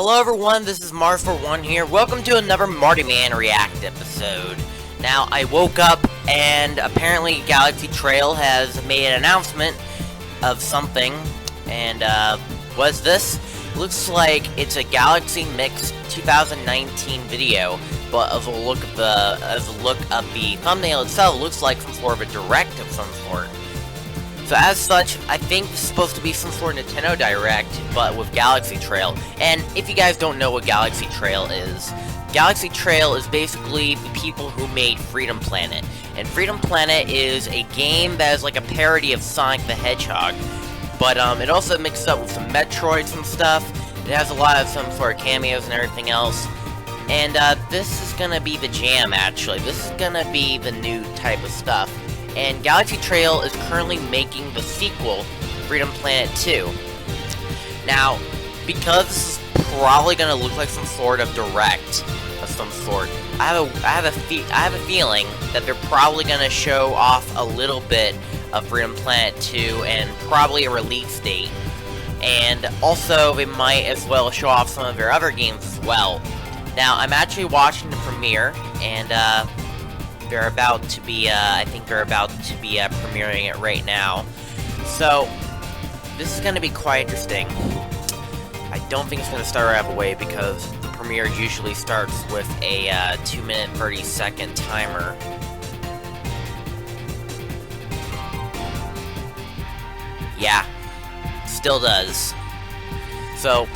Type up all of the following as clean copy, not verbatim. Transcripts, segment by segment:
Hello everyone, this is Mar41 here. Welcome to another mardiman React episode. Now, I woke up and apparently GalaxyTrail has made an announcement of something. And, what's this? Looks like it's a Galaxy Mix 2019 video, but of the look of the thumbnail itself, it looks like some sort of a direct of some sort. So as such, I think this is supposed to be some sort of Nintendo Direct, but with GalaxyTrail. And if you guys don't know what GalaxyTrail is basically the people who made Freedom Planet. And Freedom Planet is a game that is like a parody of Sonic the Hedgehog. But it also mixes up with some Metroids and stuff. It has a lot of some sort of cameos and everything else. And this is gonna be the jam, actually. This is gonna be the new type of stuff. And GalaxyTrail is currently making the sequel, Freedom Planet 2. Now, because this is probably going to look like some sort of direct of some sort, I have a feeling that they're probably going to show off a little bit of Freedom Planet 2 and probably a release date. And also, they might as well show off some of their other games as well. Now, I'm actually watching the premiere, and they're about to be, I think they're about to be premiering it right now. So, this is going to be quite interesting. I don't think it's going to start right away because the premiere usually starts with a 2-minute 30-second timer. Yeah, still does. So,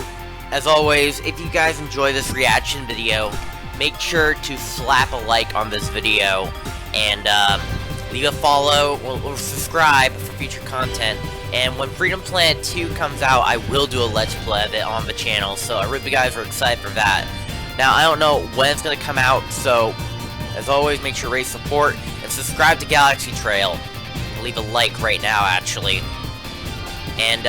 as always, if you guys enjoy this reaction video, make sure to slap a like on this video, and leave a follow or subscribe for future content. And when Freedom Planet 2 comes out, I will do a Let's Play of it on the channel, so I hope you guys are excited for that. Now, I don't know when it's going to come out, so as always, make sure to rate support and subscribe to GalaxyTrail. Leave a like right now, actually. And,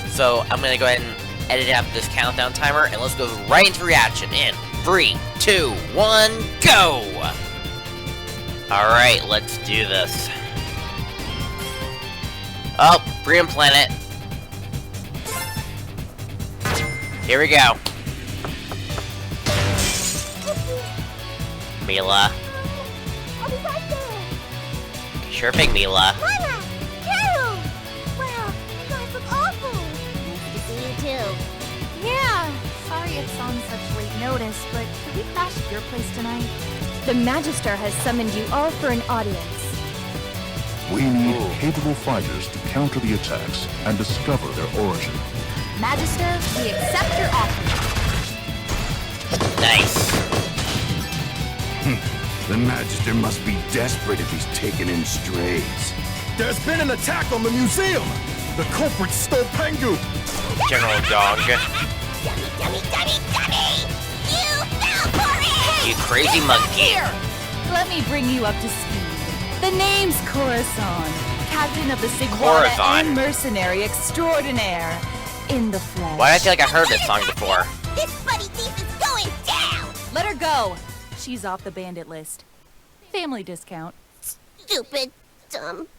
so I'm going to go ahead and edit out this countdown timer, and let's go right into reaction in 3, 2, 1, go! Alright, let's do this. Oh, Freedom Planet. Here we go. Mila. I'll be right there. Sure thing, Mila. Mama! Carol! Wow, you guys look awful. Nice to see you too. Yeah, sorry it's on such late notice, but could we crash at your place tonight? The Magister has summoned you all for an audience. We need capable fighters to counter the attacks and discover their origin. Magister, we accept your offer. Nice. The Magister must be desperate if he's taken in strays. There's been an attack on the museum! The culprits stole Pengu! General Dog. Dummy! You fell for it! You crazy monkey. Here! Let me bring you up to speed. The name's Corazon, captain of the Sigwara and mercenary extraordinaire. In the flesh. Why do I feel like I heard this song before? This buddy thief is going down! Let her go. She's off the bandit list. Family discount. Stupid, dumb,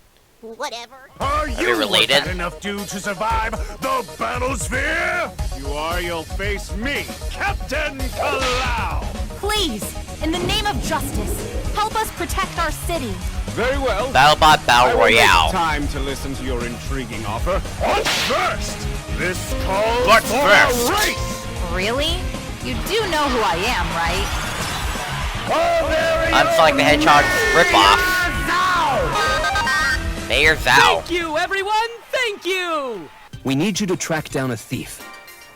whatever. Are they you related? had enough due to survive the battlesphere? You are, you'll face me, Captain Kalau! Please, in the name of justice, help us protect our city. Very well. BattleBot Battle Royale. Time to listen to your intriguing offer. What's first? This calls What's for first? a race! Really? You do know who I am, right? I'm Sonic the Hedgehog ripoff. Mayor Zhao. Thank you, everyone! Thank you! We need you to track down a thief.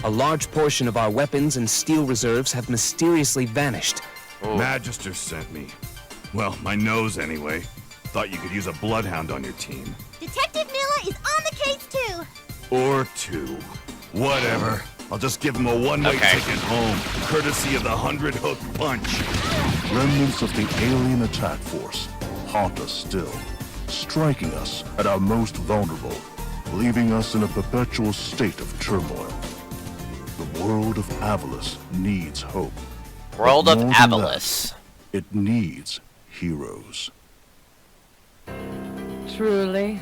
A large portion of our weapons and steel reserves have mysteriously vanished. Magister sent me. Well, my nose anyway. Thought you could use a bloodhound on your team. Detective Miller is on the case too. Or two. Whatever. I'll just give him a one-way ticket home, courtesy of the 100-hook punch. Remnants of the alien attack force haunt us still, striking us at our most vulnerable, leaving us in a perpetual state of turmoil. The world of Avalis needs hope. World of More than Avalis. that, it needs heroes. Truly?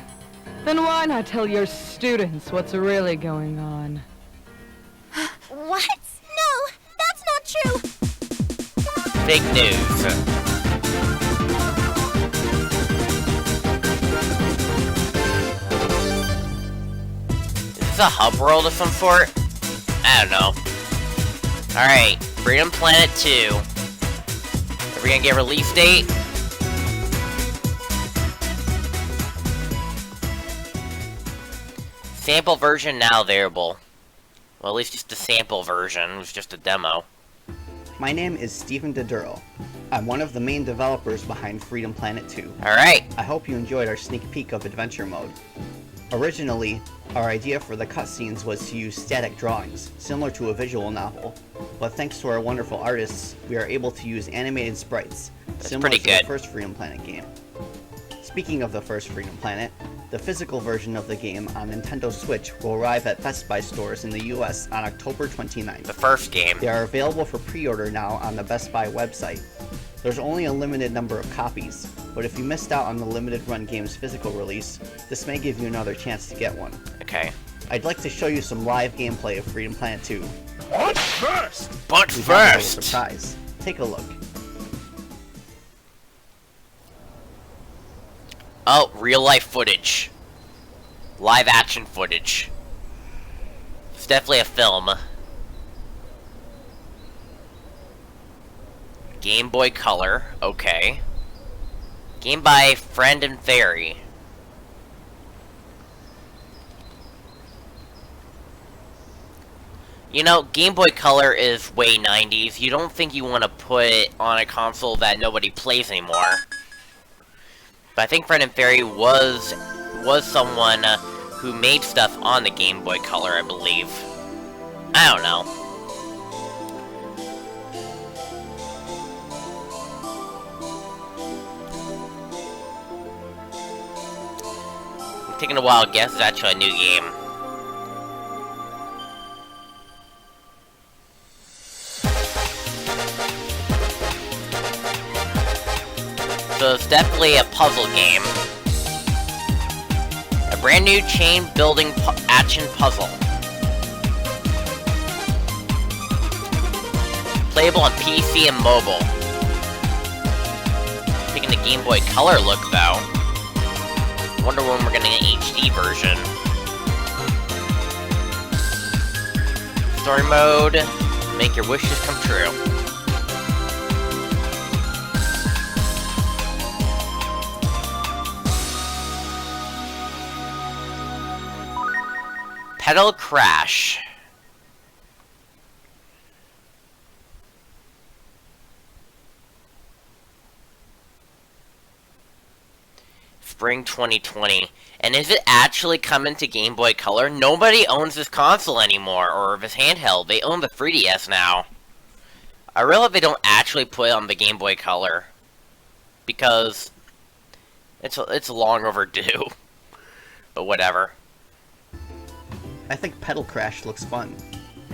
Then why not tell your students what's really going on? What? true. Fake news. Is this a hub world of some sort? I don't know. Alright, Freedom Planet 2. Are we gonna get a release date? Sample version now available. Well, at least just the sample version. It was just a demo. My name is Stephen Doduro. I'm one of the main developers behind Freedom Planet 2. Alright. I hope you enjoyed our sneak peek of Adventure Mode. Originally, our idea for the cutscenes was to use static drawings, similar to a visual novel, but thanks to our wonderful artists, we are able to use animated sprites, similar to the first Freedom Planet game. Speaking of the first Freedom Planet, the physical version of the game on Nintendo Switch will arrive at Best Buy stores in the US on October 29th. The first game. They are available for pre-order now on the Best Buy website. There's only a limited number of copies, but if you missed out on the limited run game's physical release, this may give you another chance to get one. Okay. I'd like to show you some live gameplay of Freedom Planet 2. But first! But we have a first! surprise. Take a look. Oh, real life footage. Live action footage. It's definitely a film. Game Boy Color, okay. Game by Friend and Fairy. You know, Game Boy Color is way 90s. You don't think you want to put it on a console that nobody plays anymore. But I think Friend and Fairy was someone who made stuff on the Game Boy Color, I believe. I don't know. I'm taking a wild guess. It's actually a new game. So it's definitely a puzzle game. A brand new chain building action puzzle. Playable on PC and mobile. Taking the Game Boy Color look though. Wonder when we're gonna get an HD version. Story mode. Make your wishes come true. Pedal Crash. Spring 2020. And is it actually coming to Game Boy Color? Nobody owns this console anymore, or this handheld. They own the 3DS now. I really hope they don't actually put it on the Game Boy Color. Because it's long overdue. But whatever. I think Pedal Crash looks fun.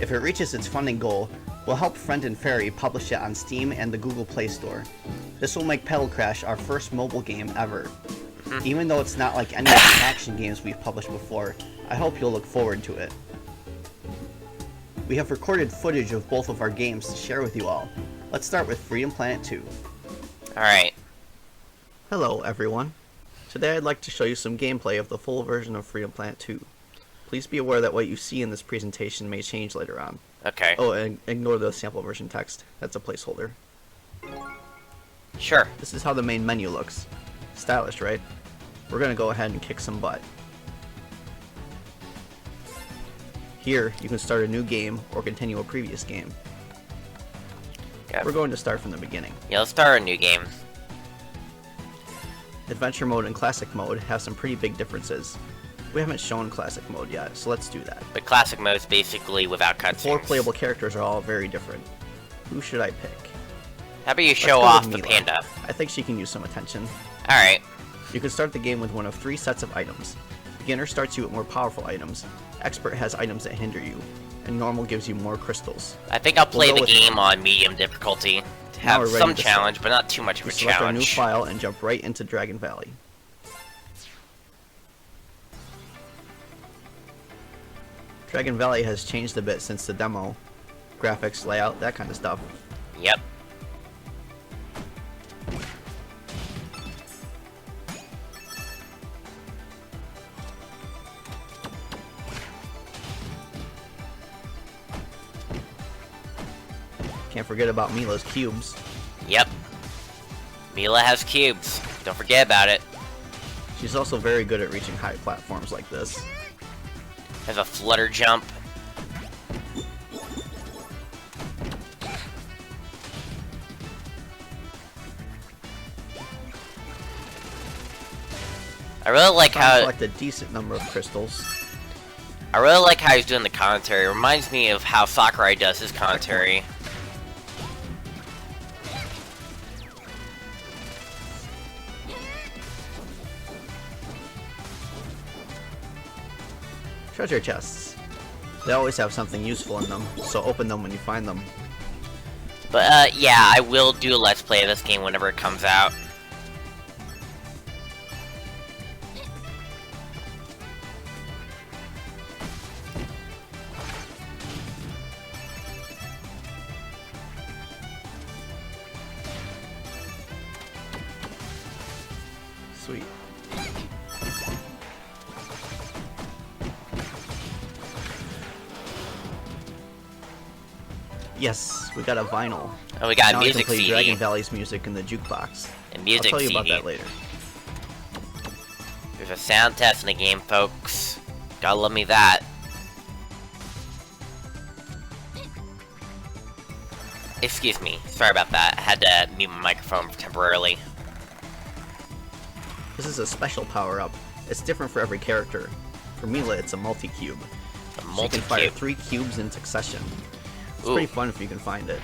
If it reaches its funding goal, we'll help Friend and Fairy publish it on Steam and the Google Play Store. This will make Pedal Crash our first mobile game ever. Even though it's not like any of the action games we've published before, I hope you'll look forward to it. We have recorded footage of both of our games to share with you all. Let's start with Freedom Planet 2. Alright. Hello everyone. Today I'd like to show you some gameplay of the full version of Freedom Planet 2. Please be aware that what you see in this presentation may change later on. Okay. Oh, and ignore the sample version text. That's a placeholder. Sure. This is how the main menu looks. Stylish, right? We're gonna go ahead and kick some butt. Here, you can start a new game or continue a previous game. Yep. We're going to start from the beginning. Yeah, let's start a new game. Adventure mode and classic mode have some pretty big differences. We haven't shown classic mode yet, so let's do that. But classic mode is basically without cutscenes. The 4 playable characters are all very different. Who should I pick? How about you show off the panda? I think she can use some attention. Alright. You can start the game with one of 3 sets of items. Beginner starts you with more powerful items. Expert has items that hinder you. And normal gives you more crystals. I think I'll play the game on medium difficulty. To have some challenge, but not too much of a challenge. Select our new file and jump right into Dragon Valley. Dragon Valley has changed a bit since the demo. graphics, layout, that kind of stuff. Yep. Can't forget about Mila's cubes. Yep. Mila has cubes. Don't forget about it. She's also very good at reaching high platforms like this. Has a flutter jump. I really like how collect a decent number of crystals. I really like how he's doing the commentary. It reminds me of how Sakurai does his commentary. Treasure chests. They always have something useful in them, so open them when you find them. But yeah, I will do a Let's Play of this game whenever it comes out. Sweet. Yes, we got a vinyl. And we got now music I can play CD. Dragon Valley's music in the jukebox. And music I'll tell you CD. about that later. There's a sound test in the game, folks. Gotta love me that. Excuse me. Sorry about that. I had to mute my microphone temporarily. This is a special power-up. It's different for every character. For Mila, it's a multi-cube. A She can fire multi-cube. 3 cubes in succession. It's Ooh. pretty fun if you can find it.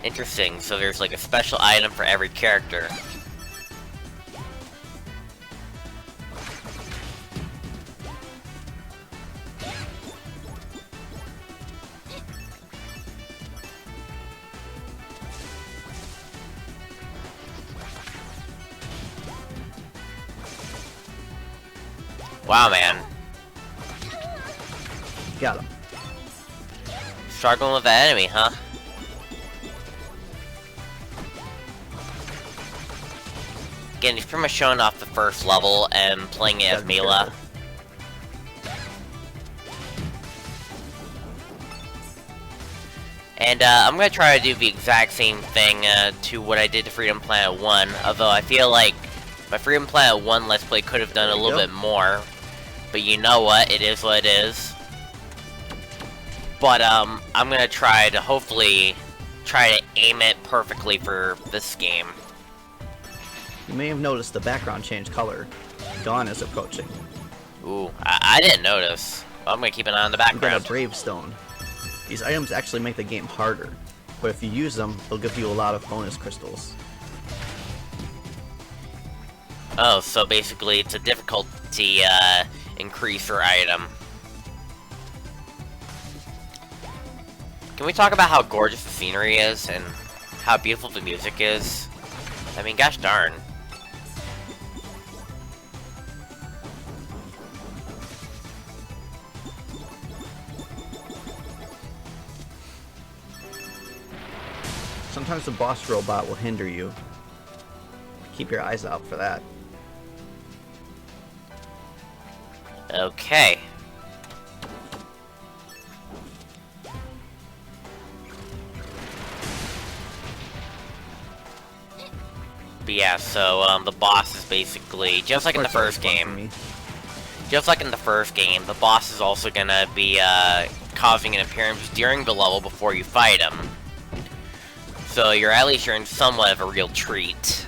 Interesting. So there's like a special item for every character. Wow, man. Got him. Struggling with the enemy, huh? Again, he's pretty much showing off the first level and playing it as Gotta be Mila. careful. And I'm gonna try to do the exact same thing to what I did to Freedom Planet 1, although I feel like my Freedom Planet 1 Let's Play could have done a little bit more. But you know what, it is what it is. But I'm gonna try to hopefully try to aim it perfectly for this game. You may have noticed the background change color. Dawn is approaching. Ooh, I didn't notice. I'm gonna keep an eye on the You got a background. Brave Stone. These items actually make the game harder, but if you use them, they'll give you a lot of bonus crystals. Oh, so basically it's a difficulty increaser item. Can we talk about how gorgeous the scenery is and how beautiful the music is? I mean, gosh darn. Sometimes the boss robot will hinder you. Keep your eyes out for that. Okay. But yeah, so the boss is basically just like in the first game. Just like in the first game, the boss is also gonna be causing an appearance during the level before you fight him. So you're at least in somewhat of a real treat.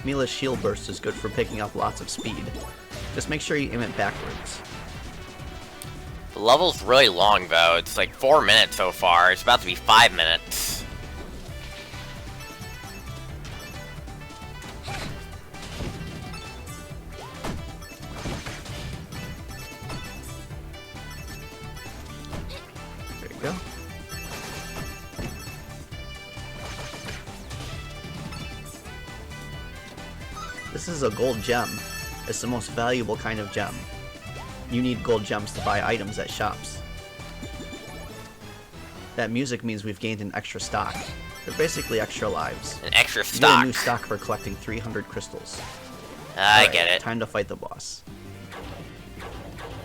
Mila's shield burst is good for picking up lots of speed. Just make sure you aim it backwards. The level's really long though, it's like 4 minutes so far, it's about to be 5 minutes. There you go. This is a gold gem. It's the most valuable kind of gem. You need gold gems to buy items at shops. That music means we've gained an extra stock. They're basically extra lives. An extra You get stock. a new stock for collecting 300 crystals. I get it. Time to fight the boss.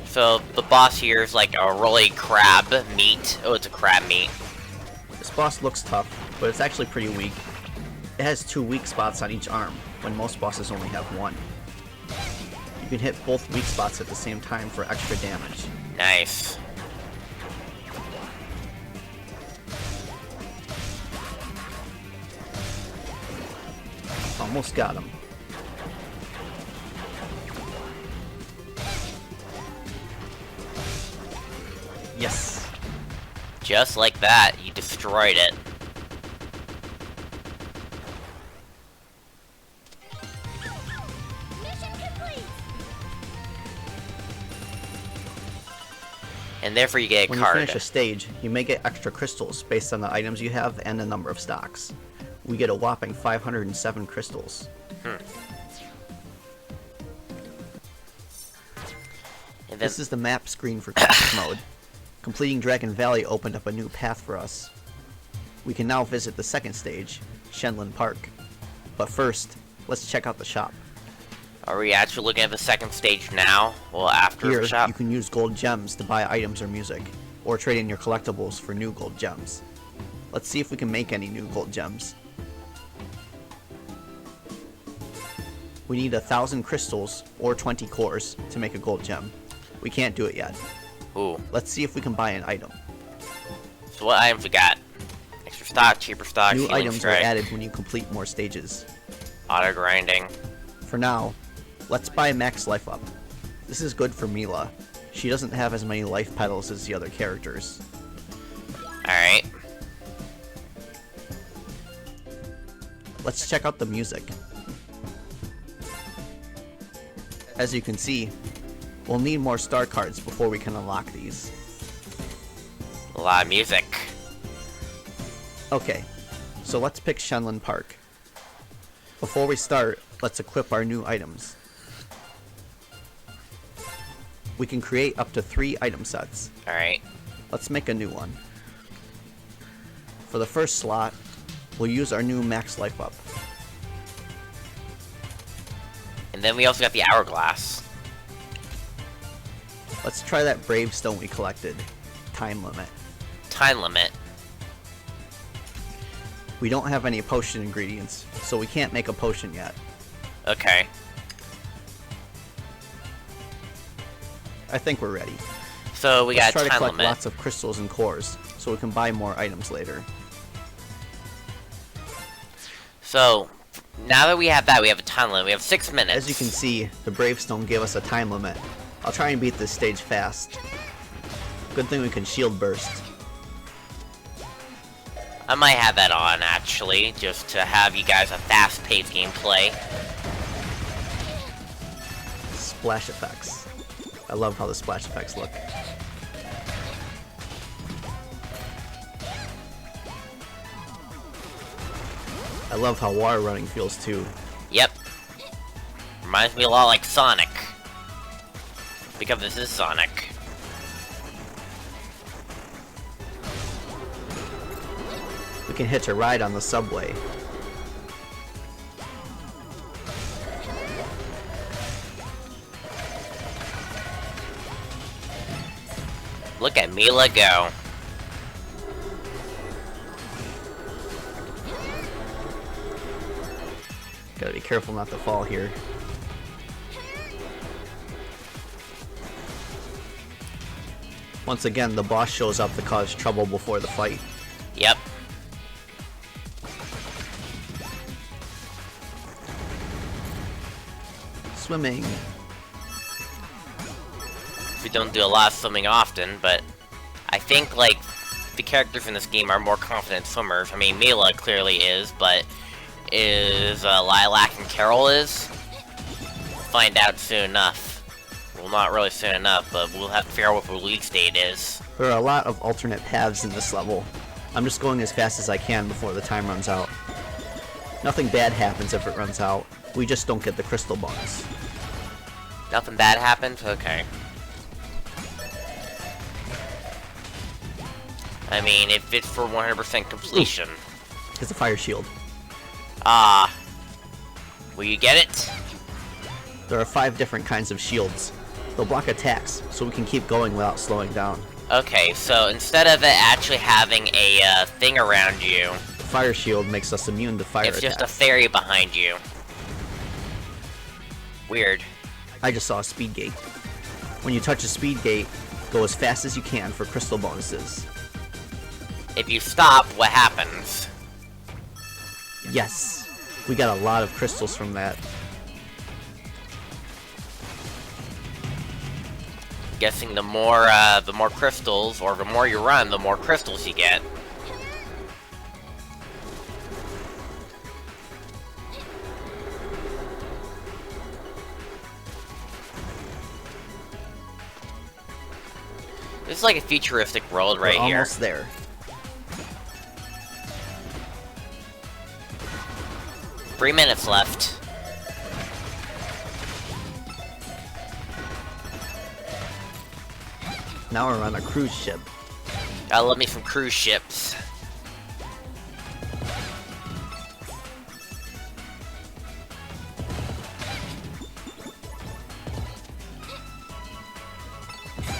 So the boss here is like a really crab meat. Oh, it's a crab meat. This boss looks tough, but it's actually pretty weak. It has 2 weak spots on each arm, when most bosses only have 1. You can hit both weak spots at the same time for extra damage. Nice. Almost got him. Yes. Just like that, you destroyed it. Mission complete. And therefore you get a When card. you finish a stage, you may get extra crystals based on the items you have and the number of stocks. We get a whopping 507 crystals. And then, This is the map screen for classic mode. Completing Dragon Valley opened up a new path for us. We can now visit the second stage, Shenlong Park. But first, let's check out the shop. are we actually looking at the second stage now? Well, after Here, the shop? you can use gold gems to buy items or music, or trade in your collectibles for new gold gems. Let's see if we can make any new gold gems. We need 1,000 crystals or 20 cores to make a gold gem. We can't do it yet. Ooh. Let's see if we can buy an item. So what items we got? Extra stock, cheaper stock, New healing items strike, are added when you complete more stages. auto grinding. For now, let's buy Max Life Up. This is good for Mila. She doesn't have as many life petals as the other characters. Alright. Let's check out the music. As you can see, we'll need more star cards before we can unlock these. A lot of music. Okay, so let's pick Shenlong Park. Before we start, let's equip our new items. We can create up to 3 item sets. Alright. Let's make a new one. For the first slot, we'll use our new Max Life Up. And then we also got the hourglass. Let's try that Brave Stone we collected. Time limit. Time limit. We don't have any potion ingredients, so we can't make a potion yet. Okay. I think we're ready. So we Let's got try a to time collect limit. lots of crystals and cores, so we can buy more items later. So now that we have that, we have a time limit. We have 6 minutes. As you can see, the Brave Stone gave us a time limit. I'll try and beat this stage fast. Good thing we can shield burst. I might have that on, actually, just to have you guys a fast-paced gameplay. Splash effects. I love how the splash effects look. I love how water running feels too. Yep. Reminds me a lot like Sonic. Because this is Sonic. We can hitch a ride on the subway. Look at Mila go. Gotta be careful not to fall here. Once again, the boss shows up to cause trouble before the fight. Yep. Swimming. We don't do a lot of swimming often, but I think, like, the characters in this game are more confident swimmers. I mean, Mila clearly is, but is Lilac and Carol is? We'll find out soon enough. Well, not really soon enough, but we'll have to figure out what the release date is. There are a lot of alternate paths in this level. I'm just going as fast as I can before the time runs out. Nothing bad happens if it runs out. We just don't get the crystal bonus. Nothing bad happened? Okay. I mean, if it's for 100% completion. It's a fire shield. Will you get it? There are 5 different kinds of shields. They'll block attacks, so we can keep going without slowing down. Okay, so instead of it actually having a thing around you, The fire shield makes us immune to fire it's attacks. just a fairy behind you. Weird. I just saw a speed gate. When you touch a speed gate, go as fast as you can for crystal bonuses. If you stop, what happens? Yes, we got a lot of crystals from that. Guessing the more crystals, or the more you run, the more crystals you get. This is like a futuristic world right We're here. almost there. Three minutes left. Now we're on a cruise ship. Gotta love me some cruise ships.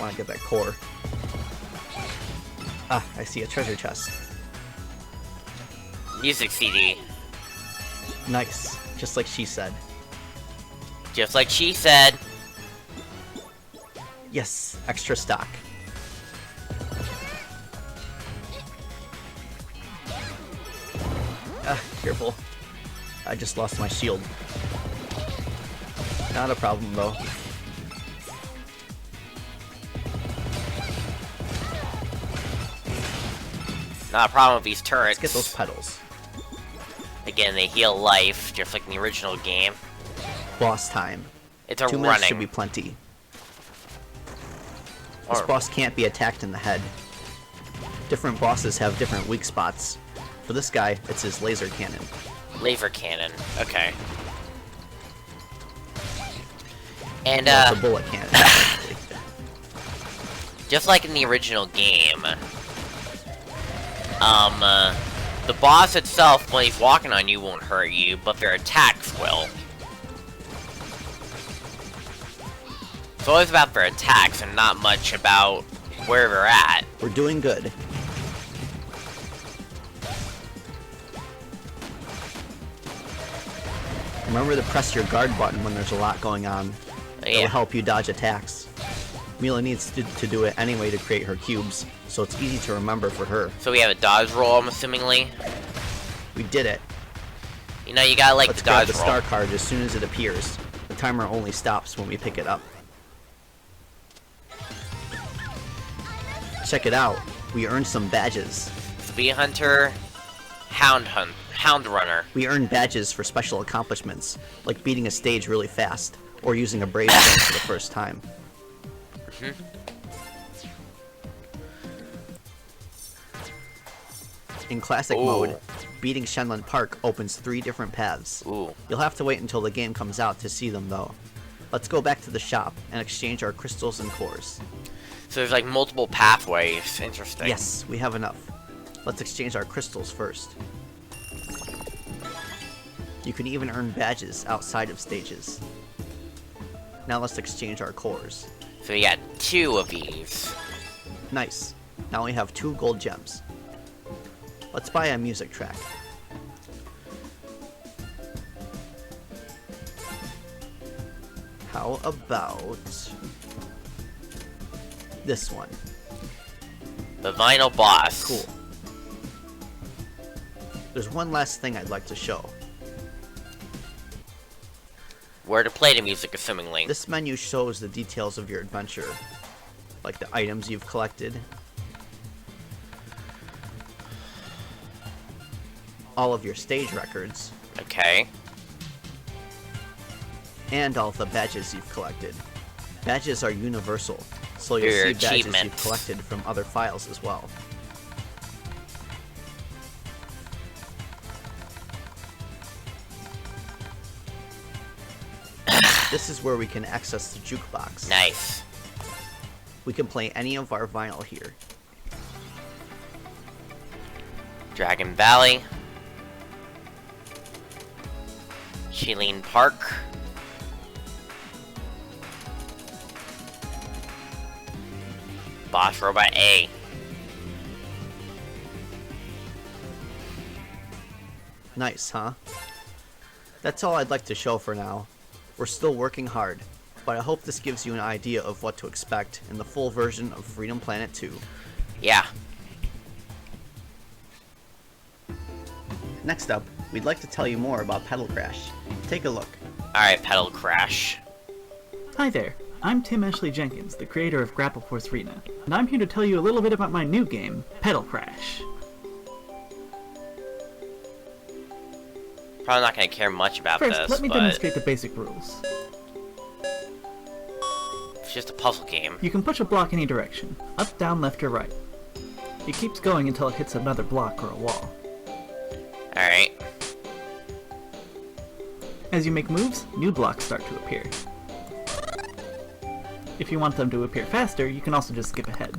Want to get that core. Ah, I see a treasure chest. Music CD. Nice, just like she said. Just like she said. Yes, extra stock. Ah, careful. I just lost my shield. Not a problem though. Not a problem with these turrets. Let's get those petals. Again, they heal life, just like in the original game. Boss time. It's a 2 minutes running. should be plenty. This Or- boss can't be attacked in the head. Different bosses have different weak spots. For this guy, it's his laser cannon. Laser cannon. Okay. And, Well, it's a bullet cannon, actually. just like in the original game, the boss itself, when he's walking on you, won't hurt you, but their attacks will. It's always about their attacks and not much about where they're at. We're doing good. Remember to press your guard button when there's a lot going on. It'll Yeah. help you dodge attacks. Mila needs to do it anyway to create her cubes, so it's easy to remember for her. So we have a dodge roll, I'm assumingly. We did it. You know, you gotta like Let's the grab dodge the roll. star card as soon as it appears. The timer only stops when we pick it up. Check it out. We earned some badges. Speed Hunter, Hound Runner. We earned badges for special accomplishments, like beating a stage really fast, or using a brave stone for the first time. In classic Ooh. mode, beating Shenlong Park opens 3 different paths. Ooh. You'll have to wait until the game comes out to see them though. Let's go back to the shop and exchange our crystals and cores. So there's like multiple pathways. Interesting. Yes, we have enough. Let's exchange our crystals first. You can even earn badges outside of stages. Now let's exchange our cores. So we got 2 of these. Nice. Now we have 2 gold gems. Let's buy a music track. How about this one? The Vinyl Boss. Cool. There's one last thing I'd like to show. Where to play the music, assumingly. This menu shows the details of your adventure, like the items you've collected, all of your stage records, Okay. and all of the badges you've collected. Badges are universal, so you'll Your see badges you've achievements. collected from other files as well. This is where we can access the jukebox. Nice. We can play any of our vinyl here. Dragon Valley. Shailene Park. Boss Robot A. Nice, huh? That's all I'd like to show for now. We're still working hard, but I hope this gives you an idea of what to expect in the full version of Freedom Planet 2. Yeah. Next up, we'd like to tell you more about Pedal Crash. Take a look. Alright, Pedal Crash. Hi there, I'm Tim Ashley Jenkins, the creator of Grapple Force Arena, and I'm here to tell you a little bit about my new game, Pedal Crash. Probably not going to care much about First, this, let me but demonstrate the basic rules. it's just a puzzle game. You can push a block any direction, up, down, left, or right. It keeps going until it hits another block or a wall. Alright. As you make moves, new blocks start to appear. If you want them to appear faster, you can also just skip ahead.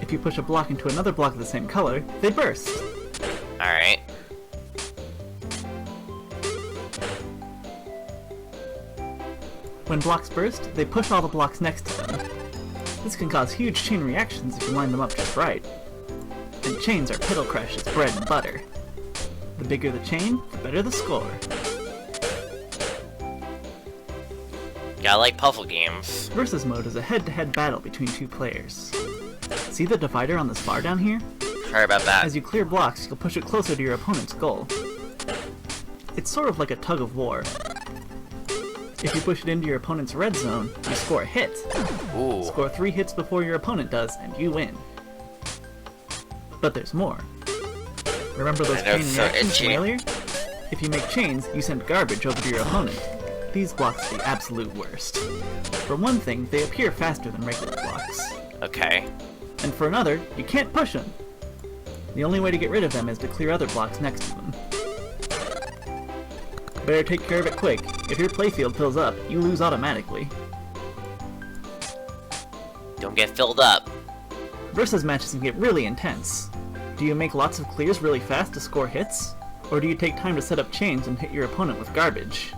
If you push a block into another block of the same color, they burst. Alright. When blocks burst, they push all the blocks next to them. This can cause huge chain reactions if you line them up just right. And chains are Pedal Crash's bread and butter. The bigger the chain, the better the score. Gotta like puzzle games. Versus mode is a head-to-head battle between two players. See the divider on this bar down here? Sorry about that. As you clear blocks, you'll push it closer to your opponent's goal. It's sort of like a tug of war. If you push it into your opponent's red zone, you score a hit. Ooh. Score 3 hits before your opponent does, and you win. But there's more. Remember those chain reactions from earlier? If you make chains, you send garbage over to your opponent. These blocks are the absolute worst. For one thing, they appear faster than regular blocks. Okay. And for another, you can't push them. The only way to get rid of them is to clear other blocks next to them. Better take care of it quick. If your playfield fills up, you lose automatically. Don't get filled up. Versus matches can get really intense. Do you make lots of clears really fast to score hits? Or do you take time to set up chains and hit your opponent with garbage?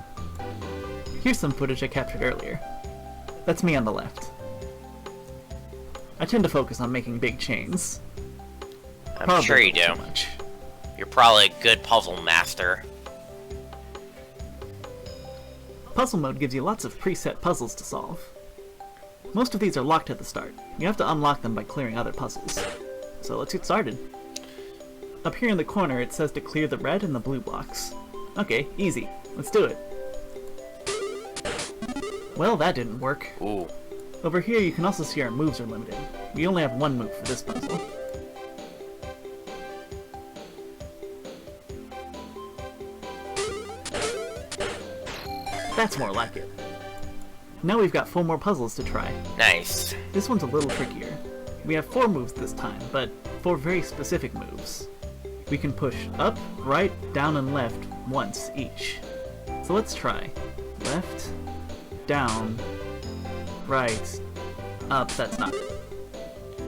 Here's some footage I captured earlier. That's me on the left. I tend to focus on making big chains. I'm sure you do. Much. You're probably a good puzzle master. Puzzle mode gives you lots of preset puzzles to solve. Most of these are locked at the start. You have to unlock them by clearing other puzzles. So let's get started. Up here in the corner it says to clear the red and the blue blocks. Okay, easy. Let's do it. Well, that didn't work. Ooh. Over here you can also see our moves are limited. We only have one move for this puzzle. That's more like it. Now we've got 4 more puzzles to try. Nice. This one's a little trickier. We have 4 moves this time, but 4 very specific moves. We can push up, right, down, and left once each. So let's try. Left, down, right, up. That's not it.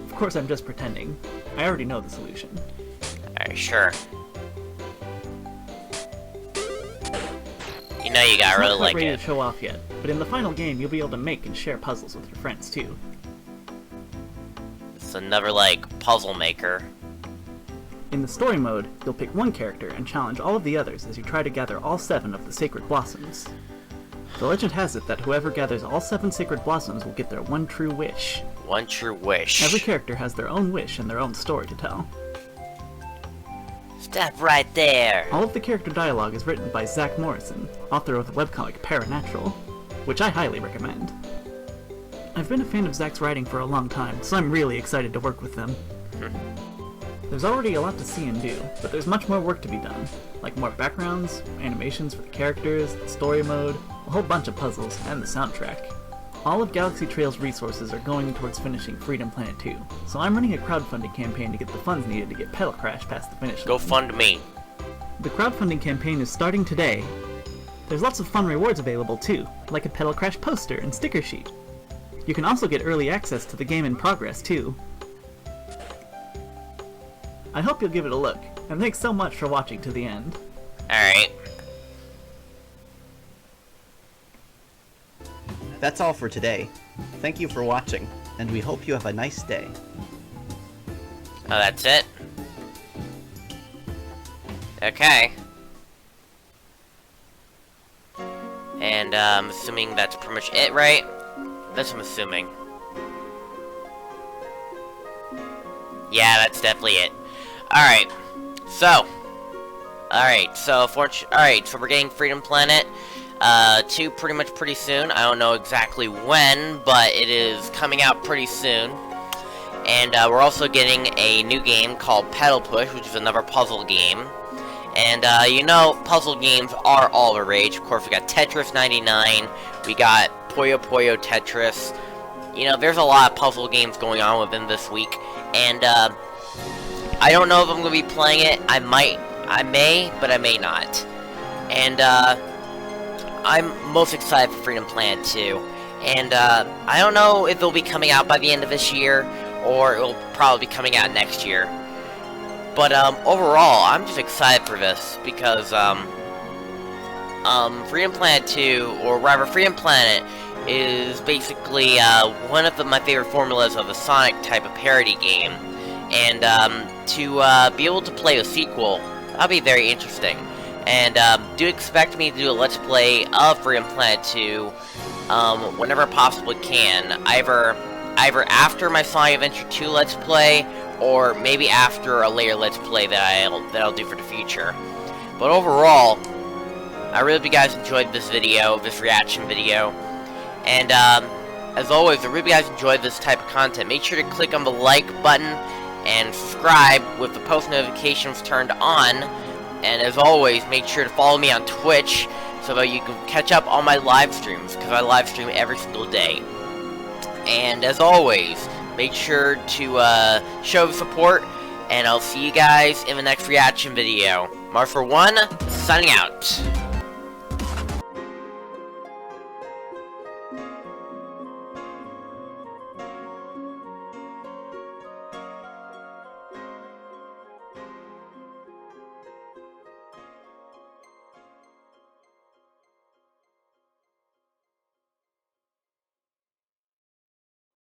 Of course I'm just pretending. I already know the solution. Alright, sure. You know you gotta really like ready it. to show off yet, but in the final game you'll be able to make and share puzzles with your friends too. It's another, like, puzzle maker. In the story mode, you'll pick one character and challenge all of the others as you try to gather all 7 of the Sacred Blossoms. The legend has it that whoever gathers all 7 Sacred Blossoms will get their one true wish. One true wish. Every character has their own wish and their own story to tell. Stop right there! All of the character dialogue is written by Zach Morrison, author of the webcomic Paranatural, which I highly recommend. I've been a fan of Zach's writing for a long time, so I'm really excited to work with them. There's already a lot to see and do, but there's much more work to be done, like more backgrounds, animations for the characters, the story mode, a whole bunch of puzzles, and the soundtrack. All of GalaxyTrail's resources are going towards finishing Freedom Planet 2, so I'm running a crowdfunding campaign to get the funds needed to get Pedal Crash past the finish line. Go fund me. The crowdfunding campaign is starting today. There's lots of fun rewards available too, like a Pedal Crash poster and sticker sheet. You can also get early access to the game in progress too. I hope you'll give it a look, and thanks so much for watching to the end. Alright. That's all for today. Thank you for watching, and we hope you have a nice day. Oh, that's it? Okay. And, I'm assuming that's pretty much it, right? That's what I'm assuming. Yeah, that's definitely it. Alright. So. Alright, so we're getting Freedom Planet 2 pretty soon. I don't know exactly when, but it is coming out pretty soon. And we're also getting a new game called Pedal Push, which is another puzzle game. And you know, puzzle games are all the rage. Of course, we got Tetris 99, we got Puyo Puyo Tetris. You know, there's a lot of puzzle games going on within this week. And I don't know if I'm going to be playing it. I may, but I may not. And I'm most excited for Freedom Planet 2. And I don't know if it'll be coming out by the end of this year, or it'll probably be coming out next year. But overall, I'm just excited for this because Freedom Planet 2, or rather Freedom Planet, is basically one of my favorite formulas of a Sonic type of parody game. And to be able to play a sequel, that'll be very interesting. And do expect me to do a Let's Play of Freedom Planet 2 whenever I possibly can. Either after my Sonic Adventure 2 Let's Play, or maybe after a later Let's Play that I'll do for the future. But overall, I really hope you guys enjoyed this video, this reaction video. And as always, I really hope you guys enjoyed this type of content. Make sure to click on the like button and subscribe with the post notifications turned on. And as always, make sure to follow me on Twitch so that you can catch up on my live streams, because I live stream every single day. And as always, make sure to show support, and I'll see you guys in the next reaction video. Mar for 1, signing out.